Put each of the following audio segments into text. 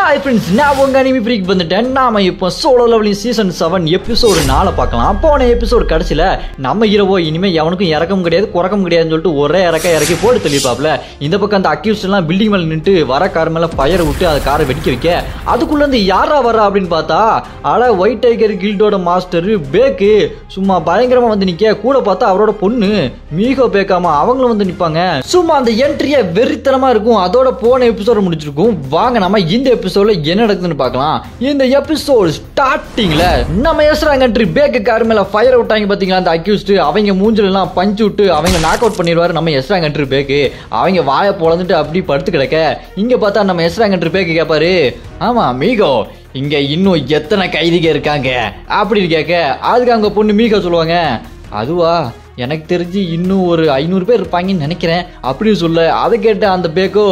Hi friends, நான் உங்க anime freak வந்துட்டேன். நாம இப்போ சோலோ லெவலிங் சீசன் 7 எபிசோடு 4 பார்க்கலாம். போன எபிசோடு கடைசியில் நம்ம ஹீரோவோ இனிமே எவனுக்கும் இறக்கம் கிடையாது குறக்கம் கிடையாதுன்னு சொல்லிட்டு ஒரே இறக்கி போட்டு தெளிப்பாப்ல. இந்த பக்கம் அந்த அக்யூஸ்ட் எல்லாம் பில்டிங் மேலே நின்று வர கார் மேலே ஃபயர் விட்டு அதை காரை வெடிக்க வைக்க அதுக்குள்ள இருந்து யாரா வர்றா அப்படின்னு பார்த்தா ஒயிட் டைகர் கில்டோட மாஸ்டர் பேக்கு சும்மா பயங்கரமா வந்து நிக்க. கூட பார்த்தா அவரோட பொண்ணு மீகோ பேக்காம அவங்களும் வந்து நிப்பாங்க. சும்மா அந்த என்ட்ரியை வெறித்தனமா இருக்கும். அதோட போன எபிசோட முடிச்சிருக்கும். வாங்க நம்ம இந்த எபிசோட்ல என்ன நடக்குதுன்னு பார்க்கலாம். இந்த எபிசோட் ஸ்டார்டிங்ல நம்ம எஸ்ராங் என்ட்ரி பேக்கு கார் மேல ஃபயர் விட்டாங்க பாத்தீங்களா. அந்த அக்யூஸ்ட் அவங்க மூஞ்சில எல்லாம் பஞ்சு விட்டு அவங்க நாக் அவுட் பண்ணிடுவாரு நம்ம எஸ்ராங் என்ட்ரி பேக்கு. அவங்க வாயை பொளந்துட்டு அப்படி படுத்து கிடக்க. இங்க பார்த்தா நம்ம எஸ்ராங் என்ட்ரி பேக்கு கேட்பாரு, ஆமா மீகோ இங்க இன்னும் எத்தனை கைதிக இருக்காங்க அப்படின்னு கேட்க, அதுக்கு அவங்க பொண்ணு மீகோ சொல்லுவாங்க, அதுவா எனக்கு தெரிஞ்சு இன்னும் ஒரு 500 பேர் இருப்பாங்கன்னு நினைக்கிறேன் அப்படின்னு சொல்ல. அதை கேட்ட அந்த பேக்கோ,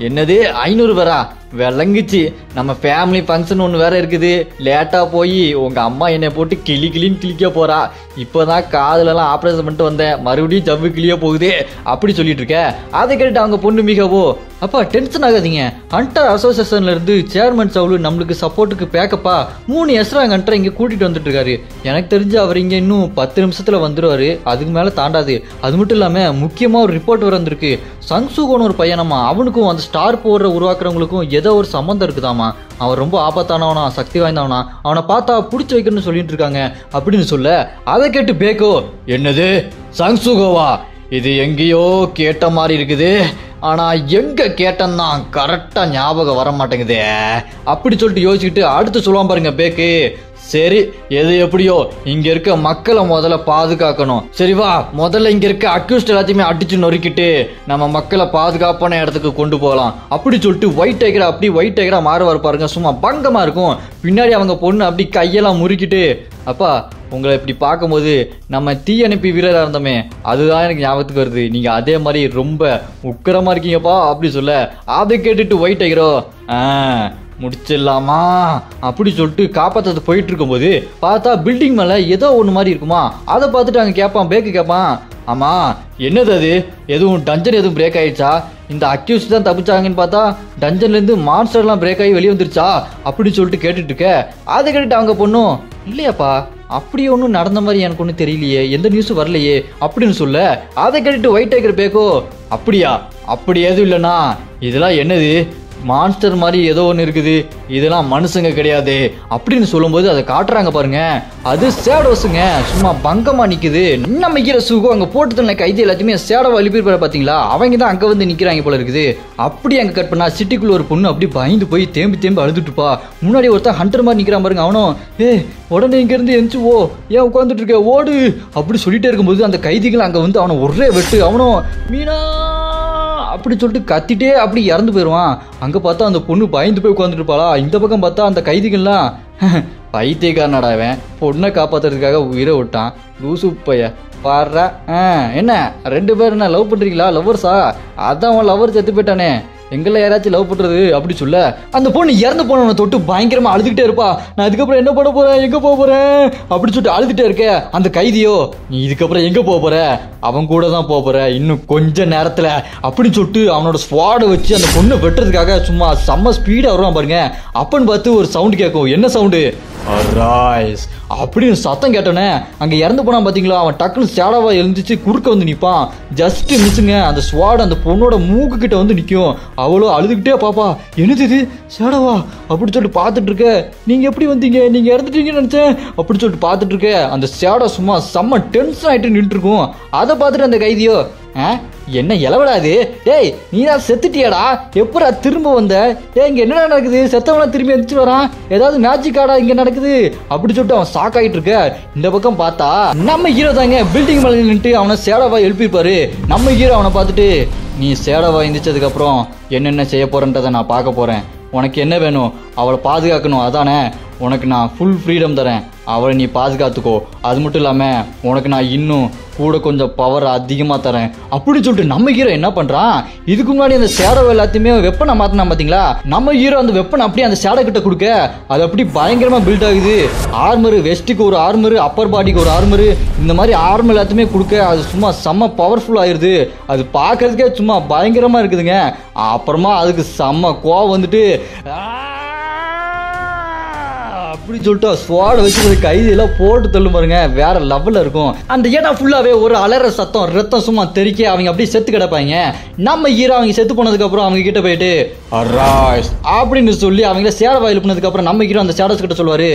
என்னது 500 பேரா, விளங்குச்சு நம்ம ஃபேமிலி ஃபங்க்ஷன் ஒன்று வேற இருக்குது, லேட்டா போய் உங்க அம்மா என்னை போட்டு கிளின்னு கிளிக்க போறா, இப்போதான் காதுலலாம் ஆப்ரேஷன் பண்ணிட்டு வந்தேன், மறுபடியும் ஜவ்வு கிளிய போகுது அப்படி சொல்லிட்டு இருக்க. அதை கேட்டு அவங்க பொண்ணு மிகவோ, அப்பா டென்ஷன் ஆகாதீங்க, ஹண்டர் அசோசியேஷன்ல இருந்து சேர்மன் சவுலு நம்மளுக்கு சப்போர்ட்டுக்கு பேக்கப்பா 3 எஸ்ராங் ஹண்டரை இங்க கூட்டிட்டு வந்துட்டு இருக்காரு. எனக்கு தெரிஞ்சு அவர் இங்க இன்னும் 10 நிமிஷத்துல வந்துருவாரு, அதுக்கு மேல தாண்டாது. அது மட்டும் இல்லாம முக்கியமா ஒரு ரிப்போர்ட் வர வந்திருக்கு. சங்சுகோன்னு ஒரு பையனமா, அவனுக்கும் அந்த ஸ்டார் போடுற உருவாக்குறவங்களுக்கும் ஏதோ ஒரு சம்பந்தம் இருக்குதாமா. அவன் ரொம்ப ஆபத்தானவனா, சக்தி வாய்ந்தவனா, அவனை பார்த்தா பிடிச்சி வைக்கணும்னு சொல்லிட்டு இருக்காங்க அப்படின்னு சொல்ல. அதை கேட்டு பேக்கோ, என்னது சங்சுகோவா, இது எங்கேயோ கேட்ட மாதிரி இருக்குது, ஆனா எங்க கேட்டேன்னா கரெக்டா ஞாபகம் வர மாட்டேங்குது அப்படி சொல்லிட்டு யோசிச்சுட்டு அடுத்து சொல்லுவான் பாருங்க பேக்கு, சரி எது எப்படியோ இங்க இருக்க மக்களை முதல்ல பாதுகாக்கணும், சரி வா முதல்ல இங்க இருக்க அக்யூஸ்ட் எல்லாத்தையுமே அடிச்சு நொறுக்கிட்டு நம்ம மக்களை பாதுகாப்பான இடத்துக்கு கொண்டு போகலாம் அப்படி சொல்லிட்டு ஒயிட் டைகரா அப்படி ஒயிட் டைகரா மாறுவார் பாருங்க. சும்மா பங்கமா இருக்கும். பின்னாடி அவங்க பொண்ணு அப்படி கையெல்லாம் முறுக்கிட்டு, அப்பா உங்களை இப்படி பார்க்கும்போது நம்ம தீயணைப்பு வீரராக இருந்தோமே அதுதான் எனக்கு ஞாபகத்துக்கு வருது, நீங்க அதே மாதிரி ரொம்ப உக்கிரமா இருக்கீங்கப்பா அப்படி சொல்ல. அதை கேட்டுட்டு ஒயிட் டைகரோ, முடிச்சிடலாமா அப்படி சொல்லிட்டு காப்பாற்றது போயிட்டு இருக்கும்போது பார்த்தா பில்டிங் மேல ஏதோ ஒன்று மாதிரி இருக்குமா. அதை பார்த்துட்டு அங்கே கேட்பான் பேக்கு கேட்பான், ஆமா என்னது அது, எதுவும் டஞ்சன் எதுவும் பிரேக் ஆயிடுச்சா, இந்த அக்யூஸ்ட் தான் தப்பிச்சாங்கன்னு பார்த்தா டஞ்சன்ல இருந்து மான்ஸ்டர்லாம் பிரேக் ஆகி வெளியே வந்துருச்சா அப்படி சொல்லிட்டு கேட்டுட்டு இருக்க. அதை கேட்டுட்டு அவங்க பொண்ணும், இல்லையாப்பா அப்படி ஒன்றும் நடந்த மாதிரி எனக்கு ஒன்றும் தெரியலையே, எந்த நியூஸும் வரலையே அப்படின்னு சொல்ல. அதை கேட்டுட்டு ஒயிட் டைகர் பேக்கோ, அப்படியா அப்படி எதுவும் இல்லைண்ணா, இதெல்லாம் என்னது மான்ஸ்டர் மாதிரி ஏதோ ஒன்று இருக்குது, இதெல்லாம் மனுஷங்க கிடையாது அப்படின்னு சொல்லும்போது அதை காட்டுறாங்க பாருங்க. அது சேடோஸுங்க, சும்மா பங்கமா நிக்குது. நம்ம ஹீரோ சுகோ அங்க போட்டு தந்த கைதி எல்லாத்தையுமே சேடோவா எழுப்பியிருப்பாரு பாத்தீங்களா, அவங்க தான் அங்க வந்து நிக்கிறாங்க போல இருக்குது. அப்படி அங்க கட் பண்ணா சிட்டிக்குள்ள ஒரு பொண்ணு அப்படி பயந்து போய் தேம்பி அழுதுட்டுப்பா. முன்னாடி ஒருத்தன் ஹண்டர் மாதிரி நிக்கிறான் பாருங்க. அவனும் உடனே இங்க இருந்து எந்திச்சு ஓ ஏன் உட்காந்துட்டு இருக்க ஓடு அப்படி சொல்லிட்டே இருக்கும்போது அந்த கைதிகள் அங்க வந்து அவனை ஒரே வெட்டு, அவனும் மீனா அப்படி சொல்லிட்டு கத்திட்டே அப்படி இறந்து போயிடுவான். அங்க பார்த்தா அந்த பொண்ணு பயந்து போய் உட்காந்துட்டு இருப்பாளா. இந்த பக்கம் பார்த்தா அந்த கைதிகள்லாம் பைத்தியக்காரனடாவன் பொண்ணை காப்பாத்துறதுக்காக உயிரை விட்டான் லூசு பைய பாடுற. என்ன 2 பேர் என்ன லவ் பண்றீங்களா, லவ்வர்ஸா, அதான் அவன் லவ்வர் செத்து போயிட்டானே, எங்களை யாராச்சும் லவ் பண்றது அப்படி சொல்ல. அந்த பொண்ணு இறந்து போனவனை தொட்டு பயங்கரமா அழுதுகிட்டே இருப்பா. நான் இதுக்கப்புறம் என்ன பண்ண போறேன், எங்க போக போறேன் அப்படி சொல்லிட்டு அழுதுகிட்டே இருக்க. அந்த கைதியோ, நீ இதுக்கப்புறம் எங்க போக போற, அவன் கூட தான் போக போற இன்னும் கொஞ்ச நேரத்துல அப்படின்னு சொல்லிட்டு அவனோட ஸ்வாடை வச்சு அந்த பொண்ணை வெட்டுறதுக்காக சும்மா செம்ம ஸ்பீடா வருவான் பாருங்க. அப்பன்னு பார்த்து ஒரு சவுண்ட் கேட்கும். என்ன சவுண்டு, அப்படின்னு சத்தம் கேட்டோன்னே அங்க இறந்து போனான் பாத்தீங்களா, அவன் டக்குன்னு சேடாவா எழுந்துச்சு குறுக்க வந்து நிப்பான். ஜஸ்ட் மிஸ்ஸுங்க, அந்த ஸ்வாட் அந்த பொண்ணோட மூக்கு கிட்ட வந்து நிக்கும். அவ்வளோ அழுதுகிட்டே பாப்பா, என்னது இது சேடாவா அப்படி சொல்லிட்டு பார்த்துட்டு இருக்க, நீங்க எப்படி வந்தீங்க, நீங்க இறந்துட்டீங்கன்னு நினைச்சேன் அப்படி சொல்லிட்டு பார்த்துட்டு இருக்க. அந்த சேடா சும்மா செம்ம டென்ஷன் ஆயிட்டு நின்று இருக்கும். அதை பார்த்துட்டு அந்த கைதியோ, என்ன இளவடாது, டேய் நீ தான் செத்துட்டியாடா, எப்படா திரும்ப வந்த, இங்க என்னடா நடக்குது, செத்தவனா திரும்பி எந்திரிச்சு வரான், ஏதாவது மேஜிக் ஆடா இங்க நடக்குது அப்படி சொல்லிட்டு அவன் ஷாக் ஆகிட்டு இருக்க. இந்த பக்கம் பார்த்தா நம்ம ஹீரோ தாங்க பில்டிங் மேல நின்றுட்டு அவனை சேடாவா எழுப்பியிருப்பாரு. நம்ம ஹீரோ அவனை பார்த்துட்டு, நீ சேடாவா எந்திரிச்சதுக்கு அப்புறம் என்னென்ன செய்ய போறன்றதை நான் பார்க்க போறேன், உனக்கு என்ன வேணும், அவளை பாதுகாக்கணும் அதானே, உனக்கு நான் ஃபுல் ஃப்ரீடம் தரேன், அவளை நீ பாதுகாத்துக்கோ, அது மட்டும் இல்லாமல் உனக்கு நான் இன்னும் கூட கொஞ்சம் பவர் அதிகமாக தரேன் அப்படின்னு சொல்லிட்டு நம்ம ஹீரோ என்ன பண்ணுறான். இதுக்கு முன்னாடி அந்த சேடோ எல்லாத்தையுமே வெப்பனை மாற்றினா பார்த்தீங்களா, நம்ம ஹீரோ அந்த வெப்பனை அப்படியே அந்த சேடோ கிட்ட கொடுக்க அது அப்படி பயங்கரமாக பில்ட் ஆகுது. ஆர்மரு, வெஸ்ட்டுக்கு ஒரு ஆர்மரு, அப்பர் பாடிக்கு ஒரு ஆர்மரு, இந்த மாதிரி ஆர்மர் எல்லாத்தையுமே கொடுக்க அது சும்மா செம்ம பவர்ஃபுல் ஆயிடுது. அது பார்க்கறதுக்கே சும்மா பயங்கரமாக இருக்குதுங்க. அப்புறமா அதுக்கு செம்ம கோவம் வந்துட்டு அப்படி சொல்லிட்டு ஸ்வாட வச்சு கைதியெல்லாம் போட்டு தள்ளும் பாருங்க, வேற லெவல்ல இருக்கும். அந்த இடம் ஃபுல்லாவே ஒரு அலற சத்தம், ரத்தம் சும்மா தெறிக்க அவங்க அப்படியே செத்து கிடப்பாங்க. நம்ம ஹீரோ அவங்க செத்து போனதுக்கு அப்புறம் அவங்க கிட்ட போயிட்டு அராய்ஸ் அப்படின்னு சொல்லி அவங்கள சேடவை எழுப்பினதுக்கு அப்புறம் நம்ம ஹீரோ அந்த சேடஸ் கிட்ட சொல்லுவாரு,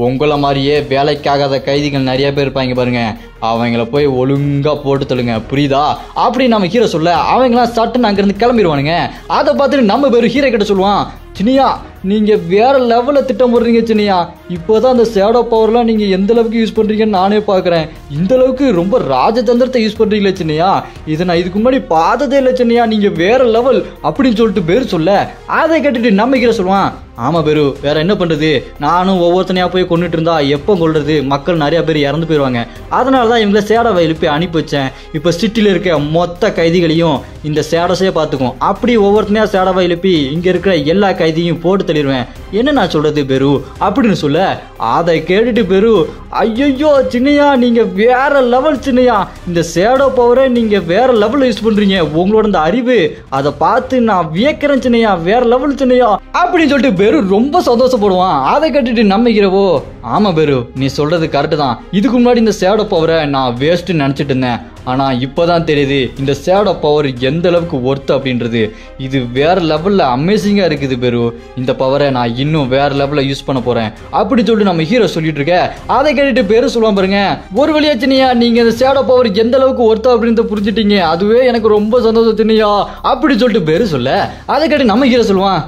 உங்களை மாதிரியே வேலைக்காகாத கைதிகள் நிறைய பேர் இருப்பாங்க பாருங்க, அவங்கள போய் ஒழுங்கா போட்டு தள்ளுங்க புரியுதா அப்படின்னு நம்ம ஹீரோ சொல்ல அவங்களாம் சட்டுன்னு அங்கிருந்து கிளம்பிடுவானுங்க. அதை பார்த்துட்டு நம்ம பேரு ஹீரோ கிட்ட சொல்லுவான், சினியா நீங்க வேற லெவல்ல திட்டம் போடுறீங்க சினியா, இப்போதான் அந்த ஷேடோ பவர்லாம் நீங்க எந்த அளவுக்கு யூஸ் பண்றீங்கன்னு நானே பாக்குறேன். இந்த அளவுக்கு ரொம்ப ராஜதந்திரத்தை யூஸ் பண்றீங்களே சின்னையா, இதை நான் இதுக்கு முன்னாடி பார்த்ததே இல்லை சின்னையா, நீங்க வேற லெவல் அப்படின்னு சொல்லிட்டு பேரு சொல்ல அதை கேட்டுட்டு நம்ம ஹீரோ சொல்லுவான், ஆமா பேரு வேற என்ன பண்றது, நானும் ஒவ்வொருத்தனையா போய் கொண்டுட்டு இருந்தா எப்போ கொள்றது, மக்கள் நிறைய பேர் இறந்து போயிடுவாங்க, அதனாலதான் இவங்கள சேடவை எழுப்பி அனுப்பி வச்சேன். இப்ப சிட்டில இருக்க மொத்த கைதிகளையும் இந்த சேடஸே பார்த்துக்கும், அப்படி ஒவ்வொருத்தனையா சேடவை எழுப்பி இங்க இருக்கிற எல்லா கைதியும் போட்டு தள்ளிடுவேன், என்ன நான் சொல்றது பெரு அப்படின்னு சொல்ல அதை கேட்டுட்டு பெரு, ஐயோ சின்னையா நீங்க வேற லெவல் சின்னையா, இந்த சேடோ பவரை நீங்க வேற லெவல்ல யூஸ் பண்றீங்க, உங்களோட இந்த அறிவு அதை பார்த்து நான் வியக்கிறேன் சின்னையா, வேற லெவல் சின்னையா அப்படின்னு சொல்லிட்டு பெரு ரொம்ப சந்தோஷப்படுவான். அதை கேட்டுட்டு நம்ம ஹீரோவோ, ஆமா பெரு நீ சொல்றது கரெக்ட் தான், இதுக்கு முன்னாடி இந்த சேடோ பவரை நான் வேஸ்ட் நினைச்சிட்டு இருந்தேன், ஆனா இப்பதான் தெரியுது இந்த சேடோ பவர் எந்த அளவுக்கு ஒர்த் அப்படின்றது, இது வேற லெவல்ல அமேசிங்கா இருக்குது பெரு, இந்த பவரை நான் இன்னும் வேற லெவல்ல யூஸ் பண்ண போறேன் அப்படி சொல்லிட்டு நம்ம ஹீரோ சொல்லிட்டு இருக்க அதை கேட்டுட்டு பேரு சொல்லுவான் பாருங்க, ஒரு வழியா சின்னையா நீங்க இந்த சேடோ பவர் எந்த அளவுக்கு ஒர்த் அப்படின்னு புரிஞ்சுட்டீங்க, அதுவே எனக்கு ரொம்ப சந்தோஷம் சின்னையா அப்படி சொல்லிட்டு பேரு சொல்ல அதை கேட்டு நம்ம ஹீரோ சொல்லுவான்,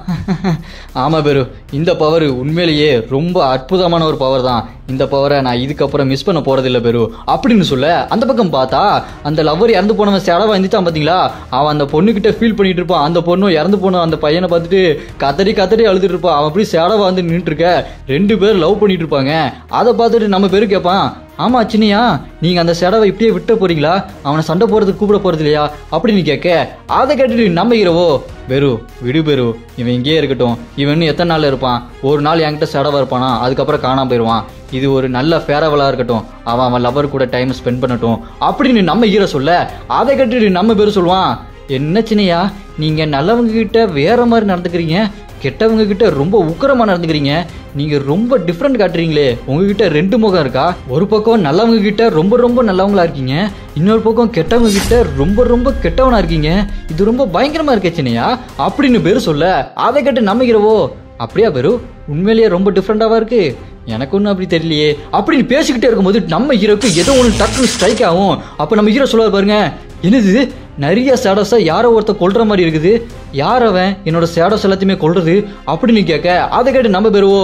ஆமா பேரு இந்த பவர் உண்மையிலேயே ரொம்ப அற்புதமான ஒரு பவர் தான், இந்த பவரை நான் இதுக்கப்புறம் மிஸ் பண்ண போறதில்லை பெரு அப்படின்னு சொல்ல அந்த பக்கம் பார்த்தா அந்த லவ்வர் இறந்து போனவன் சேடவா இருந்துச்சான் பாத்தீங்களா, அவன் அந்த பொண்ணு கிட்ட ஃபீல் பண்ணிட்டு இருப்பான், அந்த பொண்ணு இறந்து போன அந்த பையனை பார்த்துட்டு கதறி கதறி அழுதுட்டு இருப்பான், அவன் அப்படி சேடவா வந்து நின்றுட்டு இருக்க, ரெண்டு பேர் லவ் பண்ணிட்டு இருப்பாங்க. அதை பார்த்துட்டு நம்ம பேரு கேட்பான், ஆமா சின்னையா நீங்க அந்த சேடவை இப்படியே விட்டு போறீங்களா, அவனை சண்டை போறதுக்கு கூப்பிட போறது இல்லையா அப்படின்னு கேட்க அதை கேட்டுட்டு நம்ம ஹீரோவோ, பெரு விடு பெரு இவன் இங்கேயே இருக்கட்டும், இவன் இன்னும் எத்தனை நாள் இருப்பான், ஒரு நாள் என்கிட்ட சேடவா இருப்பானா அதுக்கப்புறம் காணாம போயிடுவான், இது ஒரு நல்ல ஃபேரவலா இருக்கட்டும், அவன் லவர் கூட டைம் ஸ்பெண்ட் பண்ணட்டும் அப்படின்னு நம்ம ஹீரோ சொல்ல அதை கேட்டுட்டு நம்ம பேரு சொல்லுவான், என்ன சின்னையா நீங்க நல்லவங்க கிட்ட வேற மாதிரி நடந்துக்கிறீங்க, கெட்டவங்க கிட்ட ரொம்ப உக்கிரமா நடந்துக்கிறீங்க, நீங்க ரொம்ப டிஃப்ரெண்ட் காட்டுறீங்களே, உங்ககிட்ட ரெண்டு முகம் இருக்கா, ஒரு பக்கம் நல்லவங்க கிட்ட ரொம்ப ரொம்ப நல்லவங்களா இருக்கீங்க, இன்னொரு பக்கம் கெட்டவங்க கிட்ட ரொம்ப ரொம்ப கெட்டவனா இருக்கீங்க, இது ரொம்ப பயங்கரமா இருக்கே சின்னையா அப்படின்னு பேரு சொல்ல அதை கேட்டு நம்ம ஹீரோவோ, அப்படியா பேரு உண்மையிலேயே ரொம்ப டிஃப்ரெண்டாவா இருக்கு, எனக்கு ஒன்றும் அப்படி தெரியலையே அப்படின்னு பேசிக்கிட்டே இருக்கும்போது நம்ம ஹீரோக்கு ஏதோ ஒன்று டக்குன்னு ஸ்ட்ரைக் ஆகும். அப்போ நம்ம ஹீரோ சொல்லுவார் பாருங்க, என்னது நிறைய சேடோஸை யாரோ ஒருத்த கொல்ற மாதிரி இருக்குது, யார் அவன் என்னோட சேடோஸ் எல்லாத்தையுமே கொல்றது அப்படின்னு கேட்க அதை கேட்டு நம்ம பேருவோ,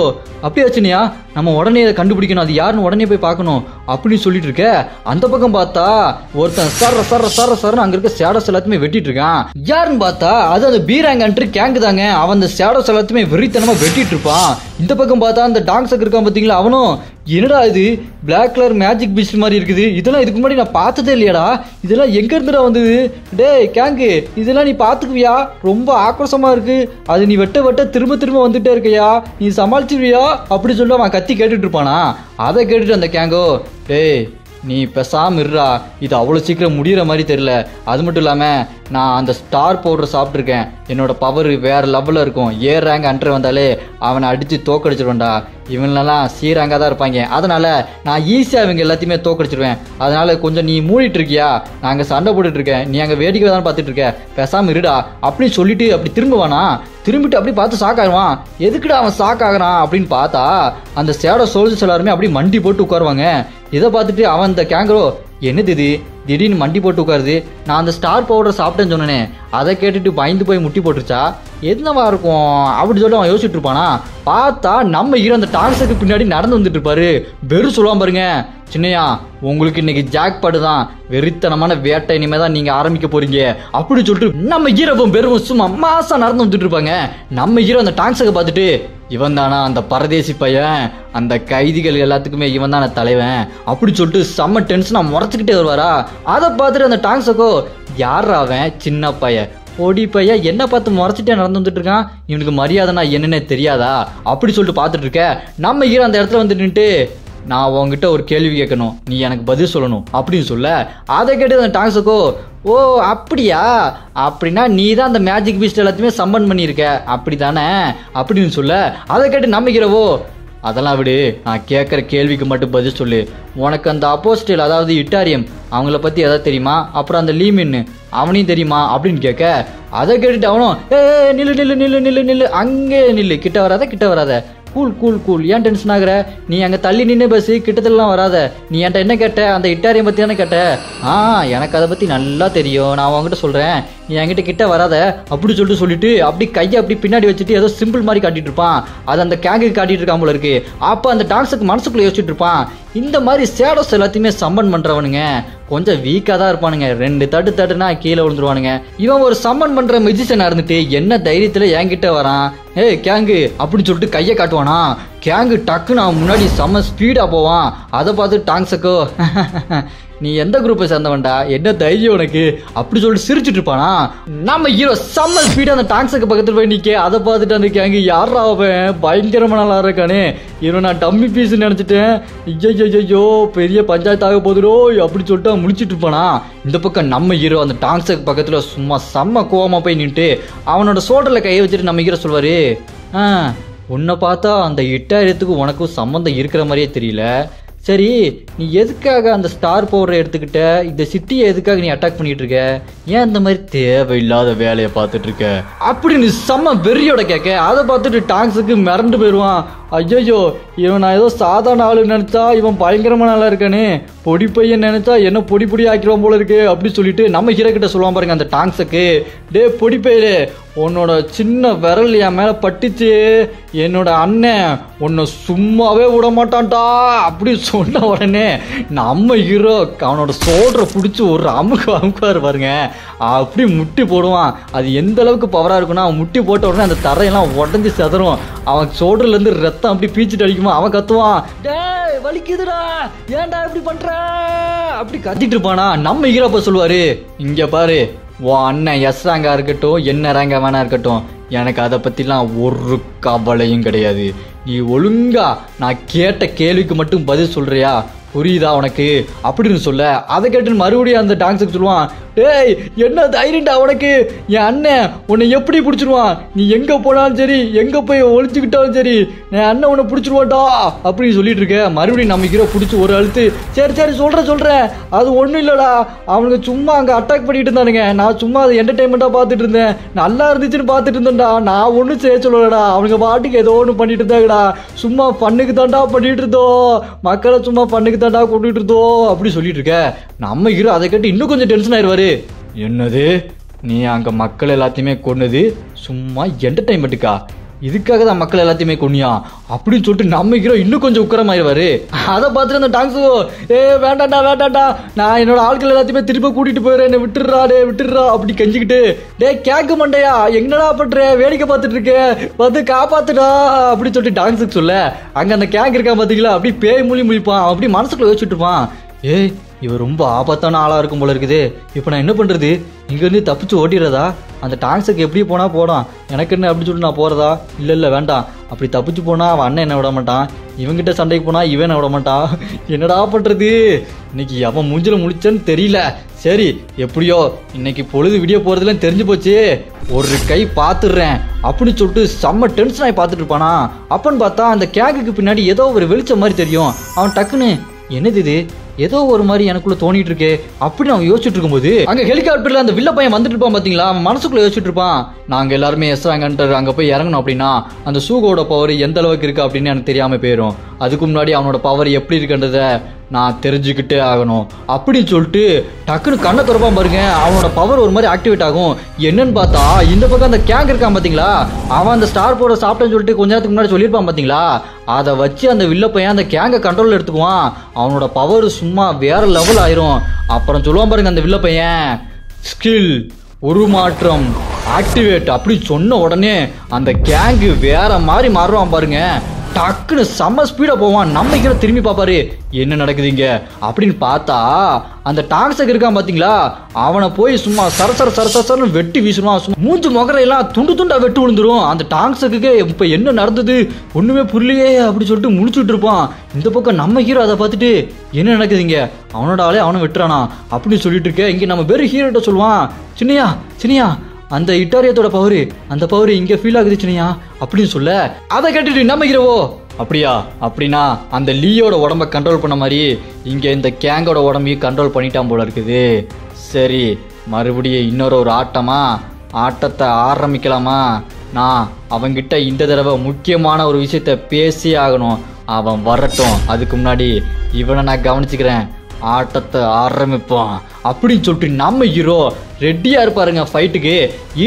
அப்படியாச்சுனியா நம்ம உடனே அதை கண்டுபிடிக்கணும், அது யாருன்னு உடனே போய் பார்க்கணும் அப்படின்னு சொல்லிட்டு இருக்க அந்த பக்கம் பார்த்தா ஒருத்தன் சர சர சர சரன்னு அங்க இருக்க சேடோஸ் எல்லாத்தையுமே வெட்டிட்டு இருக்கான். யாருன்னு பார்த்தா அது அந்த பீராங்கன்று கேங்கு தாங்க, அவன் அந்த சேடோஸ் எல்லாத்தையுமே வெறித்தனமா வெட்டிட்டு இருப்பான். இந்த பக்கம் பார்த்தா அந்த டாங்ஸக் இருக்கான் பார்த்தீங்களா, அவனும் என்னடா இது பிளாக் கலர் மேஜிக் பீஸ்ட் மாதிரி இருக்குது, இதெல்லாம் இதுக்கு முன்னாடி நான் பார்த்ததே இல்லையாடா, இதெல்லாம் எங்க இருந்துடா வந்தது, டேய் கேங்கு இதெல்லாம் நீ பாத்துக்குவியா, ரொம்ப ஆக்ரோஷமா இருக்கு, அது நீ வெட்ட வெட்ட திரும்ப திரும்ப வந்துட்டே இருக்கையா, நீ சமாளிச்சுவியா அப்படி சொல்லி அவன் கத்தி கேட்டுட்டு இருப்பானா. அதை கேட்டுட்டு அந்த கேங்கோ, டேய் நீ பெசாம இருடா, இது அவ்வளோ சீக்கிரம் முடிகிற மாதிரி தெரியல, அது மட்டும் இல்லாமல் நான் அந்த ஸ்டார் பவுடர் சாப்பிட்ருக்கேன், என்னோட பவர் வேறு லெவலில் இருக்கும், ஏர் ரேங்க் அண்டர் வந்தாலே அவனை அடித்து தோக்கடிச்சிருவேன்டா, இவங்களெல்லாம் சி ரேங்காக தான் இருப்பாங்க, அதனால் நான் ஈஸியாக இவங்க எல்லாத்தையுமே தோக்கடிச்சிருவேன், அதனால் கொஞ்சம் நீ மூடிட்டு இருக்கியா, நாங்கள் சண்டை போட்டுட்டு இருக்கேன், நீ அங்கே வேடிக்கை தான் பார்த்துட்டு இருக்க, பெசாம இருடா அப்படின்னு சொல்லிட்டு அப்படி திரும்புவானா. திரும்பிட்டு அப்படி பார்த்து சாக்காயிருவான், எதுக்குடா அவன் சாக்காகிறான் அப்படின்னு பார்த்தா அந்த சேடோ சோல்ஜர்ஸ் எல்லாருமே அப்படி மண்டி போட்டு உட்காருவாங்க. இதை பார்த்துட்டு அவன் இந்த கேங்கரோ, என்னது இது திடீர்னு மண்டி போட்டு உட்காருது, நான் அந்த ஸ்டார் பவுடர் சாப்பிட்டேன்னு சொன்னேனே, அதை கேட்டுட்டு பயந்து போய் முட்டி போட்டுருச்சா, என்னவா இருக்கும் அப்படி சொல்லி அவன் யோசிச்சுட்டு இருப்பானா. பார்த்தா நம்ம ஹீரோ அந்த டான்ஸுக்கு பின்னாடி நடந்து வந்துட்டு இருப்பாரு. வெறு சொல்லுவான் பாருங்க, சின்னையா உங்களுக்கு இன்னைக்கு ஜாக் பாடு தான், வெறித்தனமான வேட்டை இனிமே தான் நீங்க ஆரம்பிக்க போறீங்க அப்படி சொல்லிட்டு நம்ம ஹீரோவும் பெரும் சும்மா மாசா நடந்து வந்துட்டு இருப்பாங்க. நம்ம ஹீரோ அந்த டான்ஸுக்கு பார்த்துட்டு, இவன் தானா அந்த பரதேசி பையன், அந்த கைதிகள் எல்லாத்துக்குமே இவன் தான தலைவன் அப்படி சொல்லிட்டு செம்ம டென்ஷனா முறைச்சுக்கிட்டே வருவாரா. அதை பார்த்துட்டு அந்த டான்ஸுக்கோ, யாரா அவன் சின்ன பையன் பொடி பையன் என்ன பார்த்து முறைச்சிட்டே நடந்து வந்துட்டு இருக்கான், இவனுக்கு மரியாதைனா என்னன்னே தெரியாதா அப்படி சொல்லிட்டு பார்த்துட்டு இருக்க. நம்ம ஹீரோ அந்த இடத்துல வந்துட்டு, நான் உங்ககிட்ட ஒரு கேள்வி கேட்கணும், நீ எனக்கு பதில் சொல்லணும் அப்படின்னு சொல்ல அதை கேட்டு அந்த டான்ஸுக்கோ, ஓ அப்படியா, அப்படின்னா நீ தான் அந்த மேஜிக் பீஸ்ட் எல்லாத்தையுமே சம்மன் பண்ணியிருக்க அப்படி தானே அப்படின்னு சொல்ல அதை கேட்டு நம்ம ஹீரோவோ, அதெல்லாம் விடு, நான் கேட்குற கேள்விக்கு மட்டும் பதில் சொல்லு. உனக்கு அந்த அப்போஸ்டல் அதாவது இட்டாரியம் அவங்கள பற்றி எதாவது தெரியுமா? அப்புறம் அந்த லீமின்னு அவனையும் தெரியுமா அப்படின்னு கேட்க, அதை கேட்டுட்டு அவனும் நில்லு நில்லு நில்லு நில்லு நில்லு, அங்கே நில்லு, கிட்ட வராத, கூல் ஏன் டென்ஷன் ஆகுற? நீ அங்கே தள்ளி நின்று பஸ் கிட்டத்தெல்லாம் வராத. நீ என்கிட்ட என்ன கேட்ட? அந்த இட்டாரியம் பற்றி தானே கேட்ட? எனக்கு அதை பற்றி நல்லா தெரியும், நான் உங்ககிட்ட சொல்கிறேன், நீ என்கிட்ட கிட்ட வராத அப்படி சொல்லிட்டு அப்படி கையை அப்படி பின்னாடி வச்சுட்டு ஏதோ சிம்பிள் மாதிரி காட்டிட்டு இருப்பான். அது அந்த கேங்குக்கு காட்டிட்டு இருக்கான் போல இருக்கு. அப்போ அந்த டாக்ஸுக்கு மனசுக்குள்ளே யோசிச்சுட்டு இருப்பான், இந்த மாதிரி ஷேடோஸ் எல்லாத்தையுமே சம்மன் பண்ணுறவனுங்க கொஞ்சம் வீக்காக தான் இருப்பானுங்க, 2 தட்டுனா கீழே விழுந்துருவானுங்க. இவன் ஒரு சம்மன் பண்ணுற மெஜிஷியனாக இருந்துட்டு என்ன தைரியத்தில் என்கிட்ட வரான், கேங்கு அப்படின்னு சொல்லிட்டு கையை காட்டுவானா. கேங்கு டக்குன்னு அவன் முன்னாடி செம்ம ஸ்பீடாக போவான். அதை பார்த்து டாங்ஸக்கோ நீ எந்த குரூப்பை சேர்ந்தவன்டா, என்ன தைரியம் உனக்கு அப்படி சொல்லிட்டு சிரிச்சுட்டு இருப்பானா. நம்ம ஹீரோ செம்ம ஸ்பீடாக அந்த டாங்ஸுக்கு பக்கத்தில் போய் நிற்க, அதை பார்த்துட்டு அந்த கேங்கு யாரா அவன் பயங்கரமாக நல்லா இருக்கானே, இவன் நான் டம்மி பீஸ் நினச்சிட்டேன், ஐயோ பெரிய பஞ்சாயத்தாக போதுரோ அப்படி சொல்லிட்டு அவன் முடிச்சுட்டு இருப்பானா. இந்த பக்கம் நம்ம ஹீரோ அந்த டாங்ஸுக்கு பக்கத்தில் சும்மா செம்ம கோவமாக போய் நின்றுட்டு அவனோட சோல்டரில் கையை வச்சுட்டு நம்ம ஹீரோ சொல்வார், உன்னை பார்த்தா அந்த இட்டாயிரத்துக்கு உனக்கும் சம்மந்தம் இருக்கிற மாதிரியே தெரியல. சரி, நீ எதுக்காக அந்த ஸ்டார் பவரை எடுத்துக்கிட்ட? இந்த சிட்டியை எதுக்காக நீ அட்டாக் பண்ணிட்டு இருக்க? ஏன் இந்த மாதிரி தேவையில்லாத வேலையை பார்த்துட்டு இருக்க அப்படின்னு செம்ம வெறியோட கேட்க, அதை பார்த்துட்டு டாங்ஸுக்கு மிரண்டு போயிடுவான். ஐயோ, இவன் நான் ஏதோ சாதாரண ஆளு நினைச்சா இவன் பயங்கரமா நல்லா இருக்கானே, பொடி பையன் நினைச்சா என்ன பொடி ஆக்கிடுவான் போல இருக்கு அப்படி சொல்லிட்டு நம்ம ஹீரோ கிட்ட சொல்லுவான் பாருங்க அந்த டாங்ஸுக்கு, பொடி பையலே, உன்னோட சின்ன விரல் என் மேல பட்டுச்சு, என்னோட அண்ணன் உன்னை சும்மாவே விட மாட்டான்டா அப்படி சொன்ன உடனே நம்ம ஹீரோ அவனோட சோல்டரை பிடிச்சி ஒரு அமுக்குவாரு பாருங்க, அப்படி முட்டி போடுவான். அது எந்த அளவுக்கு பவரா இருக்குன்னா, அவன் முட்டி போட்ட உடனே அந்த தரையெல்லாம் உடஞ்சி செதறும். அவன் சோல்டர்ல இருந்து ரத்தம் அப்படி பீச்சிட்டு அடிக்குமா. அவன் கத்துவான், டேய் வலிக்குதுடா, ஏன்டா இப்படி பண்ற அப்படி கத்திட்டு இருப்பானா. நம்ம ஹீரோப்பா சொல்லுவாரு, இங்க பாரு, உன் அண்ணன் எஸ் ரேங்கா இருக்கட்டும் என்ன ரேங்கா வேணா இருக்கட்டும், எனக்கு அதை பற்றிலாம் ஒரு கவலையும் கிடையாது. நீ ஒழுங்கா நான் கேட்ட கேள்விக்கு மட்டும் பதில் சொல்றியா, புரியுதா உனக்கு அப்படின்னு சொல்ல, அதை கேட்டு மறுபடியும் அந்த டான்ஸுக்கு சொல்லுவான், டேய் என்ன தைரியண்டா உனக்கு, என் அண்ணன் உன்னை எப்படி பிடிச்சிருவான், நீ எங்கே போனாலும் சரி எங்கே போய் ஒழிச்சுக்கிட்டாலும் சரி என் அண்ணன் உன்னை பிடிச்சிருவான்டா அப்படின்னு சொல்லிட்டு இருக்க. மறுபடியும் நம்ம ஹீரோ பிடிச்சி ஒரு அழுத்து, சரி சொல்கிறேன், அது ஒன்றும் இல்லைடா, அவனுக்கு சும்மா அங்கே அட்டாக் பண்ணிட்டு இருந்தானுங்க, நான் சும்மா அதை என்டர்டைன்மெண்ட்டாக பார்த்துட்டு இருந்தேன், நல்லா இருந்துச்சுன்னு பார்த்துட்டு இருந்தேன்டா, நான் ஒன்றும் செய்ய சொல்லலடா, அவனுக்கு பாட்டுக்கு ஏதோ ஒன்று பண்ணிட்டு இருந்தாங்கடா, சும்மா பண்ணுக்கு தாண்டா பண்ணிட்டு இருந்தோம், மக்களை சும்மா பண்ணுக்கு தாண்டா கொண்டுட்டு இருந்தோம் அப்படி சொல்லிட்டு இருக்க. நம்ம ஹீரோ அதை கேட்டு இன்னும் கொஞ்சம் டென்ஷன் ஆயிடுவாரு. என்னது, நீ அங்க மக்கள் எல்லாத்தையுமே கொன்னது சும்மா என்டர்டைன்மெண்ட்டுக்கா, இதுக்காக தான் மக்கள் எல்லாத்தையுமே கொன்னியா அப்படின்னு சொல்லிட்டு நம்ம ஹீரோ இன்னும் கொஞ்சம் உக்கரமாயிருவாரு. அதை பார்த்துட்டு அந்த டாங்ஸோ, வேண்டாண்டா, நான் என்னோட ஆட்கள் எல்லாத்தையுமே திரும்ப கூட்டிட்டு போயிடுறேன், என்ன விட்டுடுறா அப்படி கெஞ்சிக்கிட்டு, கேட்க மாட்டேயா, என்னடா பண்ற, வேடிக்கை பார்த்துட்டு இருக்க, வந்து காப்பாத்துடா அப்படி சொல்லிட்டு டாங்ஸுக்கு சொல்ல, அங்க அந்த கேக் இருக்கான் பாத்தீங்களா, அப்படி பேய் முழிப்பான், அப்படி மனசுக்குள்ள யோசிச்சுட்டு இருப்பான், இவன் ரொம்ப ஆபத்தான ஆளா இருக்கும் போல இருக்குது, இப்போ நான் என்ன பண்றது, இங்கேருந்து தப்பிச்சு ஓட்டிடுறதா, அந்த டாங்ஸுக்கு எப்படி போனா போடான், எனக்கு என்ன அப்படி சொல்லிட்டு நான் போறதா, இல்லை வேண்டாம், அப்படி தப்பிச்சு போனா அவன் அண்ணன் என்ன விட மாட்டான், இவங்கிட்ட சண்டைக்கு போனா இவன் என்ன விட மாட்டான், என்னடா பண்றது, இன்னைக்கு அவன் மூஞ்சில முழிச்சன்னு தெரியல, சரி எப்படியோ இன்னைக்கு பொழுது விடிய போறதுல தெரிஞ்சு போச்சு, ஒரு கை பாத்துடுறேன் அப்படின்னு சொல்லிட்டு செம்ம டென்ஷன் ஆகி பார்த்துட்டு இருப்பானா. அப்பன்னு பார்த்தா அந்த கேக்குக்கு பின்னாடி ஏதோ ஒரு வெளிச்சம் மாதிரி தெரியும். அவன் டக்குன்னு என்னது இது, ஏதோ ஒரு மாதிரி எனக்குள்ள தோணிட்டு இருக்கு அப்படின்னு அவன் யோசிச்சுட்டு இருக்கும்போது அங்க ஹெலிகாப்டர்ல அந்த வில்ல பையன் வந்துட்டு இருப்பான் பாத்தீங்களா, அவன் மனசுக்குள்ள யோசிச்சுட்டு இருப்பான், நாங்க எல்லாருமே எஸ்ராங்கன்ட்டு அங்க போய் இறங்கணும் அப்படின்னா அந்த சூகோட பவர் எந்த அளவுக்கு இருக்கு அப்படின்னு எனக்கு தெரியாம போயிடும், அதுக்கு முன்னாடி அவனோட பவர் எப்படி இருக்குன்றத நான் தெரிஞ்சுக்கிட்டே ஆகணும் அப்படின்னு சொல்லிட்டு டக்குன்னு கண்ணை திறப்பான் பாருங்க. அவனோட பவர் ஒரு மாதிரி ஆக்டிவேட் ஆகும். என்னன்னு பார்த்தா இந்த பக்கம் அந்த கேங்க் இருக்கான் பாத்தீங்களா, அவன் அந்த ஸ்டார் பவர் சாப்பிட்டேன்னு சொல்லிட்டு கொஞ்ச நேரத்துக்கு முன்னாடி சொல்லியிருப்பான் பாத்தீங்களா, அதை வச்சு அந்த வில்ல பையன் அந்த கேங்கை கண்ட்ரோல் எடுத்துக்குவான். அவனோட பவர் சும்மா வேற லெவல் ஆயிரும். அப்புறம் சொல்லுவான் பாருங்க அந்த வில்ல பையன், ஸ்கில் உருமாற்றம் ஆக்டிவேட் அப்படி சொன்ன உடனே அந்த கேங்கு வேற மாதிரி மாறுவான் பாருங்க. டக்குன்னு செம்ம ஸ்பீடா போவான். நம்ம ஹீரோ திரும்பி பாப்பாரு, என்ன நடக்குதுங்க அப்படின்னு பார்த்தா அந்த டாக்ஸுக்கு இருக்கான் பாத்தீங்களா, அவனை போய் சும்மா சரசரன்னு வெட்டி வீசுவான். மூஞ்சு முகரையெல்லாம் துண்டா வெட்டு விழுந்துரும். அந்த டாக்ஸுக்கு இப்ப என்ன நடந்தது ஒண்ணுமே புரியலையே அப்படி சொல்லிட்டு முழிச்சுட்டு இருப்பான். இந்த பக்கம் நம்ம ஹீரோ அதை பார்த்துட்டு என்ன நடக்குதுங்க, அவனோட ஆளே அவனை வெட்டுறானா அப்படின்னு சொல்லிட்டு இருக்க. இங்க நம்ம வேறு ஹீரோட்ட சொல்லுவான், சின்னையா அந்த இட்டாரியத்தோட பவர், அந்த பவர் இங்க ஃபீல் ஆகுது சின்னையா அப்படின்னு சொல்ல, அதை கேட்டுட்டு நம்ம ஹீரோவோ அப்படியா? அப்படின்னா அந்த லீயோட உடம்ப கண்ட்ரோல் பண்ண மாதிரி இங்க இந்த கேங்கோட உடம்பையும் கண்ட்ரோல் பண்ணிட்டான் போல இருக்குது. சரி, மறுபடியும் இன்னொரு ஆட்டமா? ஆட்டத்தை ஆரம்பிக்கலாமா? நான் அவங்கிட்ட இந்த தடவை முக்கியமான ஒரு விஷயத்த பேசி ஆகணும். அவன் வரட்டும், அதுக்கு முன்னாடி இவனை நான் கவனிச்சுக்கிறேன். ஆட்டத்தை ஆரம்பிப்போம் அப்படின்னு சொல்லிட்டு நம்ம ஹீரோ ரெடியா இருப்பாருங்க ஃபைட்டுக்கு.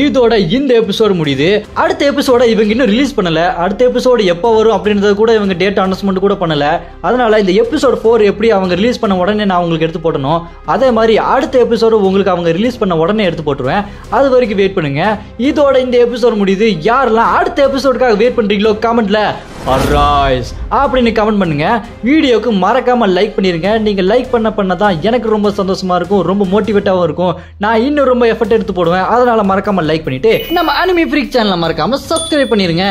இதோட இந்த எபிசோடு முடியுது. அடுத்த எபிசோட இவங்க இன்னும் ரிலீஸ் பண்ணல. அடுத்த எபிசோடு எப்போ வரும் அப்படின்றது கூட இவங்க டேட் அனௌன்ஸ்மெண்ட் கூட பண்ணல. அதனால இந்த எபிசோட் 4 எப்படி அவங்க ரிலீஸ் பண்ண உடனே நான் உங்களுக்கு எடுத்து போட்டணும், அதே மாதிரி அடுத்த எபிசோடு உங்களுக்கு அவங்க ரிலீஸ் பண்ண உடனே எடுத்து போட்டுருவேன். அது வரைக்கும் வெயிட் பண்ணுங்க. இதோட இந்த எபிசோடு முடியுது. யாரெல்லாம் அடுத்த எபிசோடுக்காக வெயிட் பண்றீங்களோ கமெண்ட்ல அரைஸ் அப்படின்னு கமெண்ட் பண்ணுங்க. வீடியோக்கு மறக்காம லைக் பண்ணிருங்க. நீங்க லைக் பண்ணதான் எனக்கு ரொம்ப சந்தோஷமா இருக்கும், ரொம்ப மோட்டிவேட்டாவும் இருக்கும். நான் இன்னும் ரொம்ப எஃபர்ட் எடுத்து போடுவேன். அதனால மறக்காம லைக் பண்ணிட்டு நம்ம அனிமி ஃப்ரீக் சேனலை மறக்காம சப்ஸ்கிரைப் பண்ணிருங்க.